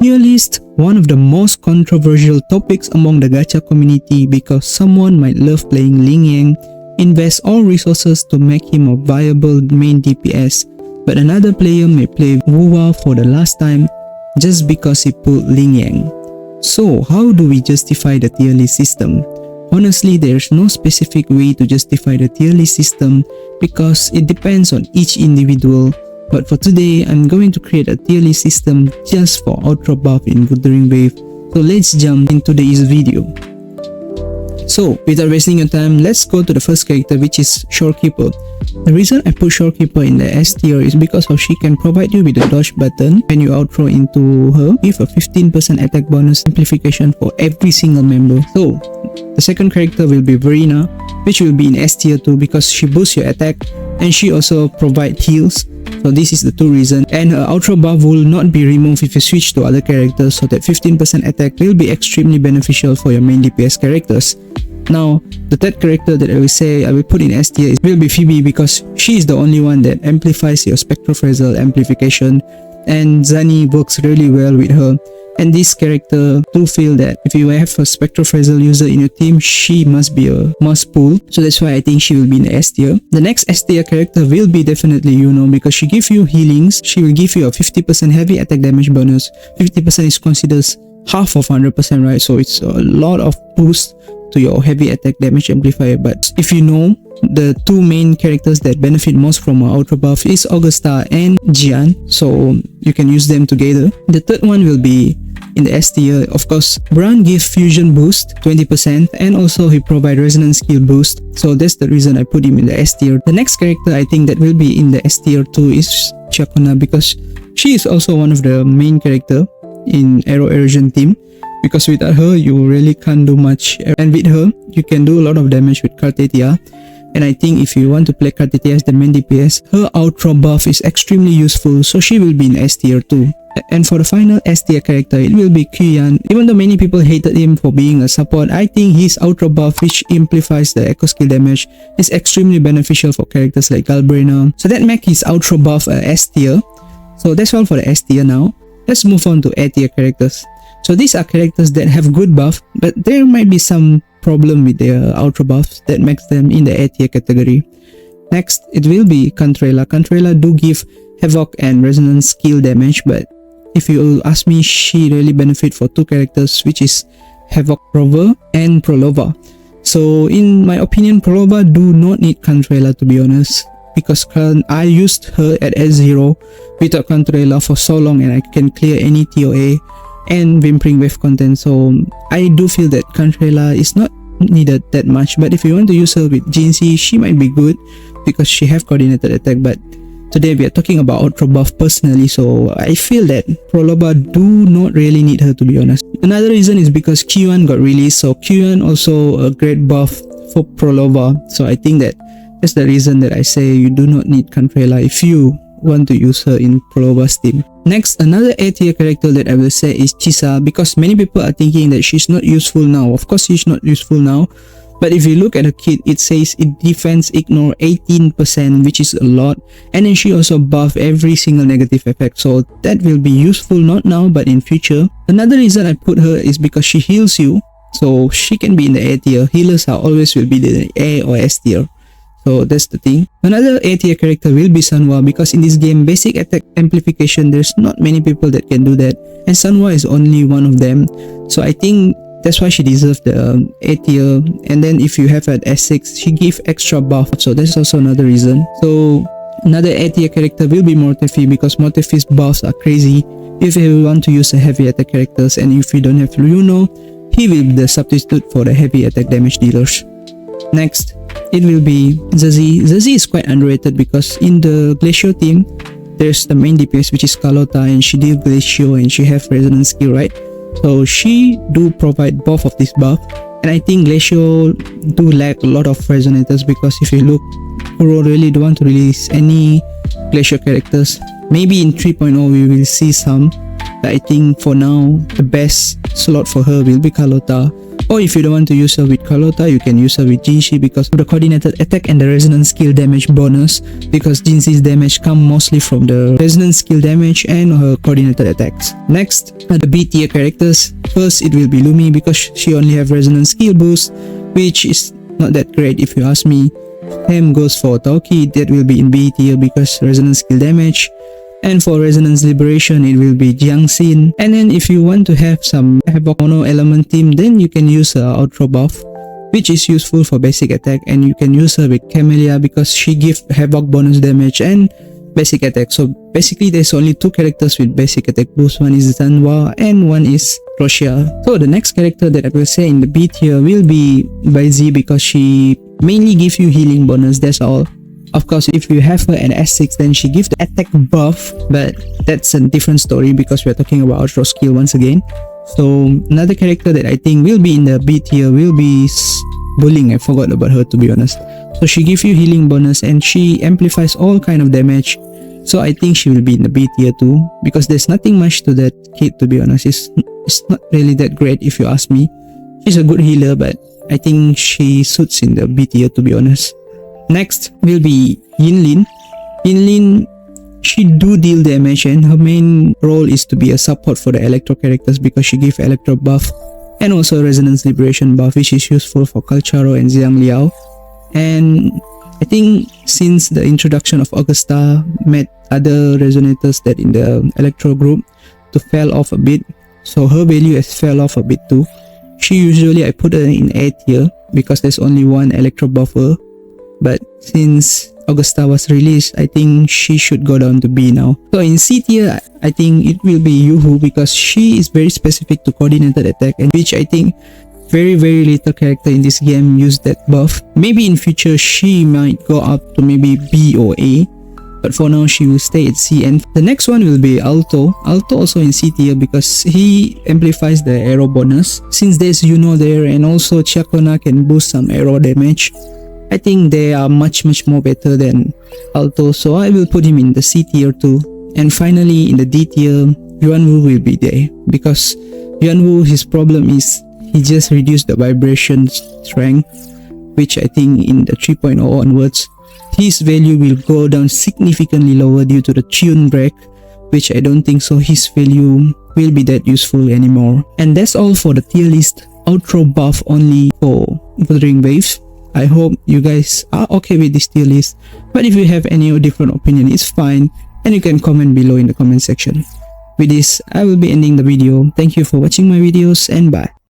Tier list, one of the most controversial topics among the gacha community because someone might love playing Ling Yang, invest all resources to make him a viable main DPS, but another player may play WUWA for the last time just because he pulled Ling Yang. So how do we justify the tier list system? Honestly, there's no specific way to justify the tier list system because it depends on each individual. But for today, I'm going to create a tier list system just for Ultra Buff in Wuthering Wave. So let's jump into today's video. So without wasting your time, let's go to the first character, which is Shorekeeper. The reason I put Shorekeeper in the S tier is because of she can provide you with a dodge button when you outthrow into her with a 15% attack bonus amplification for every single member. So the second character will be Verena, which will be in S tier 2 because she boosts your attack and she also provides heals. So this is the two reasons, and her Ultra Buff will not be removed if you switch to other characters, so that 15% attack will be extremely beneficial for your main DPS characters. Now, the third character that I will say I will put in S tier will be Phoebe because she is the only one that amplifies your Spectrophrasal amplification, and Zani works really well with her. And this character do feel that if you have a Spectrophrasal user in your team, she must be a must pull. So that's why I think she will be in the S tier. The next S tier character will be definitely Yuno because she gives you healings. She will give you a 50% heavy attack damage bonus. 50% is considered half of 100%, right? So it's a lot of boost to your heavy attack damage amplifier. But if you know, the two main characters that benefit most from our Ultra Buff is Augusta and Jian, so you can use them together. The third one will be in the S tier. Of course, Brown gives fusion boost 20% and also he provides resonance skill boost, so that's the reason I put him in the S tier. The next character I think that will be in the S tier 2 is Chakuna because she is also one of the main character in Arrow Erosion team, because without her you really can't do much, and with her you can do a lot of damage with Kartetia. And I think if you want to play Kartetia as the main DPS, her Ultra Buff is extremely useful, so she will be in S tier 2. And for the final S tier character, it will be Qian. Even though many people hated him for being a support, I think his Ultra Buff, which amplifies the echo skill damage, is extremely beneficial for characters like Galbrina. So that makes his Ultra Buff a S tier. So that's all for the S tier now. Let's move on to A tier characters. So these are characters that have good buff, but there might be some problem with their Ultra Buffs that makes them in the A tier category. Next, it will be Cantrella. Cantrella do give Havoc and Resonance skill damage, but if you ask me, she really benefit for two characters, which is Havoc Prover and Prolova. So in my opinion, Prolova do not need Cantrella, to be honest, because I used her at S0 without Cantrella for so long and I can clear any TOA and Whimpering Wave content, so I do feel that Cantrella is not needed that much. But if you want to use her with Jinxie, she might be good because she have coordinated attack. But today we are talking about Ultra Buff personally, so I feel that Prolova do not really need her, to be honest. Another reason is because Q1 got released, so Q1 also a great buff for Prolova, so I think that's the reason that I say you do not need Cantrella if you want to use her in Prolova's team. Next, another A tier character that I will say is Chisa, because many people are thinking that she's not useful now. Of course she's not useful now, but if you look at the kit, it says it defense ignore 18%, which is a lot, and then she also buff every single negative effect, so that will be useful not now but in future. Another reason I put her is because she heals you, so she can be in the A tier. Healers are always will be the A or S tier. So that's the thing. Another A tier character will be Sanhua, because in this game, basic attack amplification, there's not many people that can do that, and Sanhua is only one of them. So I think that's why she deserves the A tier. And then if you have at S6, she gives extra buff, so that's also another reason. So another A tier character will be Mortefi, because Mortefi's buffs are crazy if you want to use a heavy attack characters, and if you don't have Luno, he will be the substitute for the heavy attack damage dealers. Next, it will be Zazie. Zazie is quite underrated because in the Glacier team, there's the main DPS, which is Carlotta, and she deals Glacier and she have resonance skill, right? So she do provide both of this buff, and I think Glacier do lack a lot of resonators, because if you look, Kuro really don't want to release any Glacier characters. Maybe in 3.0 we will see some, but I think for now the best slot for her will be Carlotta. Or if you don't want to use her with Carlotta, you can use her with Jinxie because of the coordinated attack and the resonance skill damage bonus, because Jinxie's damage come mostly from the resonance skill damage and her coordinated attacks. Next are the B tier characters. First it will be Lumi because she only have resonance skill boost, which is not that great if you ask me. Same goes for Tauki, that will be in B tier because resonance skill damage. And for Resonance Liberation, it will be Jiangxin. And then if you want to have some Havoc Mono element team, then you can use Outro buff, which is useful for basic attack, and you can use her with Camellia because she gives Havoc bonus damage and basic attack. So basically there's only two characters with basic attack boost. One is Zanwa and one is Roshia. So the next character that I will say in the B tier will be Baizi because she mainly gives you healing bonus, that's all. Of course, if you have her at S6, then she gives the attack buff, but that's a different story because we're talking about Outro skill once again. So another character that I think will be in the B tier will be Bulling. I forgot about her, to be honest. So she gives you healing bonus and she amplifies all kind of damage. So I think she will be in the B tier too, because there's nothing much to that kid, to be honest. It's not really that great if you ask me. She's a good healer, but I think she suits in the B tier, to be honest. Next will be Yinlin. Yinlin, she do deal damage and her main role is to be a support for the Electro characters because she gives Electro buff and also Resonance Liberation buff, which is useful for Kalcharo and Xiang Liao. And I think since the introduction of Augusta met other resonators that in the Electro group to fell off a bit, so her value has fell off a bit too. She usually I put her in A tier because there's only one Electro buffer. But since Augusta was released, I think she should go down to B now. So in C tier, I think it will be Yuhu because she is very specific to coordinated attack, and which I think very little character in this game use that buff. Maybe in future she might go up to maybe B or A, but for now she will stay at C. And the next one will be Alto. Alto also in C tier because he amplifies the arrow bonus. Since there's Yuno there and also Chakona can boost some arrow damage, I think they are much more better than Alto, so I will put him in the C tier too. And finally in the D tier, Yuanwu will be there because Yuanwu, his problem is he just reduced the vibration strength, which I think in the 3.0 onwards his value will go down significantly lower due to the tune break, which I don't think so his value will be that useful anymore. And that's all for the tier list. Outro buff only for Wuthering Waves. I hope you guys are okay with this tier list, but if you have any different opinion, it's fine, and you can comment below in the comment section. With this, I will be ending the video. Thank you for watching my videos, and bye.